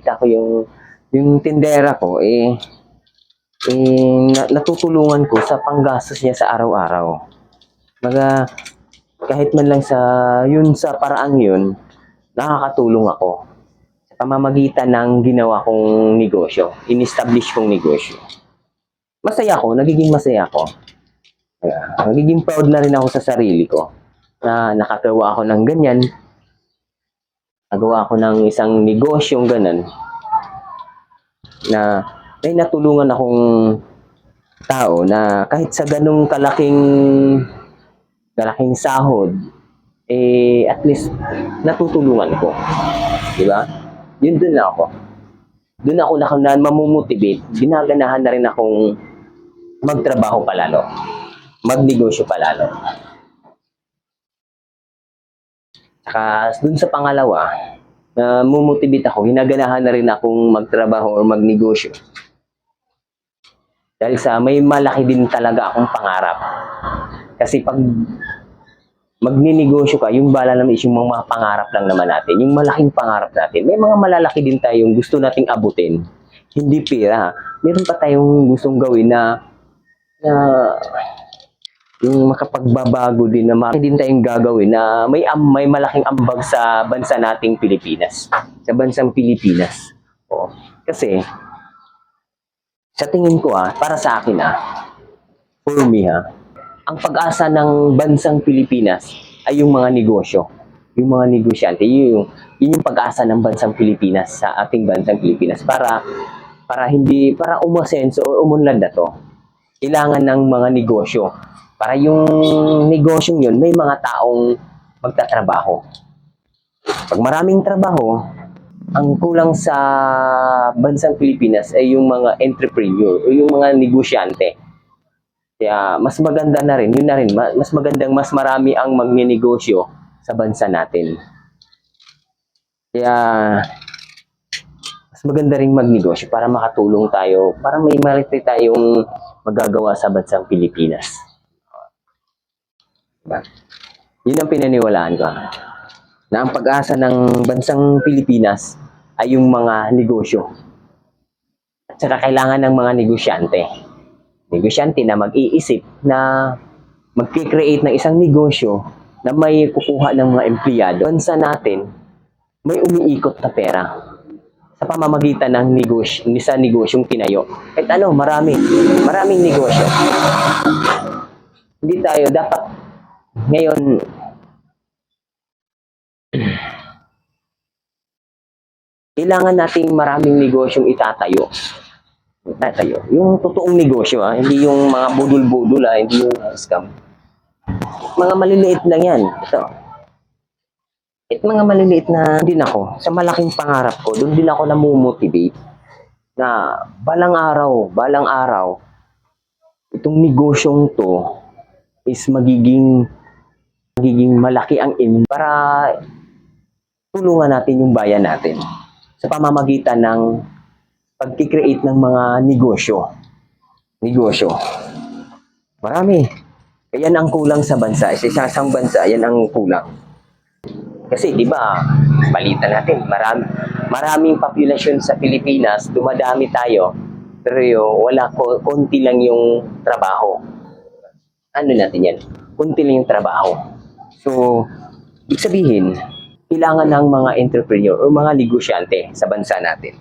nakikita ko yung tindera ko, natutulungan ko sa panggastos niya sa araw-araw. Kahit man lang sa paraang yun, nakakatulong ako sa pamamagitan ng ginawa kong negosyo, in-establish kong negosyo. Masaya ako, nagiging masaya ako. Nagiging proud na rin ako sa sarili ko na nakagawa ako ng ganyan. Nagawa ako ng isang negosyong ganun na may natulungan akong tao na kahit sa ganung kalaking sahod, at least natutulungan ko. Diba? Yun dun na ako. Dun ako na mamumotivate. Ginaganahan na rin akong magtrabaho palalo. Magnegosyo palalo. Saka dun sa pangalawa, mumotivate ako, hinaganahan na rin akong magtrabaho o magnegosyo. Dahil sa may malaki din talaga akong pangarap. Kasi pag magninegosyo ka, yung bala naman is yung mga pangarap lang naman natin. Yung malaking pangarap natin. May mga malalaki din tayong gusto nating abutin. Hindi pera. Meron pa tayong gustong gawin na yung makapagbabago din na marami din tayong gagawin na may malaking ambag sa bansa nating Pilipinas. Sa bansang Pilipinas. O, kasi, sa tingin ko para sa akin for me ang pag-asa ng bansang Pilipinas ay yung mga negosyo. Yung mga negosyante. Yun yung pag-asa ng bansang Pilipinas sa ating bansang Pilipinas para umasenso o umunlad na to. Kailangan ng mga negosyo. Para yung negosyong yun, may mga taong magtatrabaho. Pag maraming trabaho, ang kulang sa bansang Pilipinas ay yung mga entrepreneur o yung mga negosyante. Kaya mas maganda na rin, yun na rin, mas magandang mas marami ang magnenegosyo sa bansa natin. Kaya mas maganda rin magnegosyo para makatulong tayo, para may malaki tayong magagawa sa bansang Pilipinas. Diba? Yun ang pinaniwalaan ko. Na ang pag-asa ng bansang Pilipinas ay yung mga negosyo. At saka kailangan ng mga negosyante. Negosyante na mag-iisip na mag-create ng isang negosyo na may kukuha ng mga empleyado. Bansa natin, may umiikot na pera sa pamamagitan ng negosyong tinayo. Kahit maraming negosyo. Hindi tayo dapat ngayon kailangan nating maraming negosyong itatayo. Yung totoong negosyo, hindi yung mga budol-budol, hindi yung scam. Mga maliliit lang yan. Ito. At mga maliliit na din ako, sa malaking pangarap ko, doon din ako namumotivate na balang araw, itong negosyong to is magiging malaki ang para tulungan natin yung bayan natin sa pamamagitan ng pag-create ng mga negosyo. Marami. Yan ang kulang sa bansa. Sa isang bansa, yan ang kulang. Kasi, di ba, balita natin, maraming populasyon sa Pilipinas, dumadami tayo, pero konti lang yung trabaho. Ano natin yan? Konti lang yung trabaho. So, ibig sabihin, kailangan ng mga entrepreneur o mga negosyante sa bansa natin.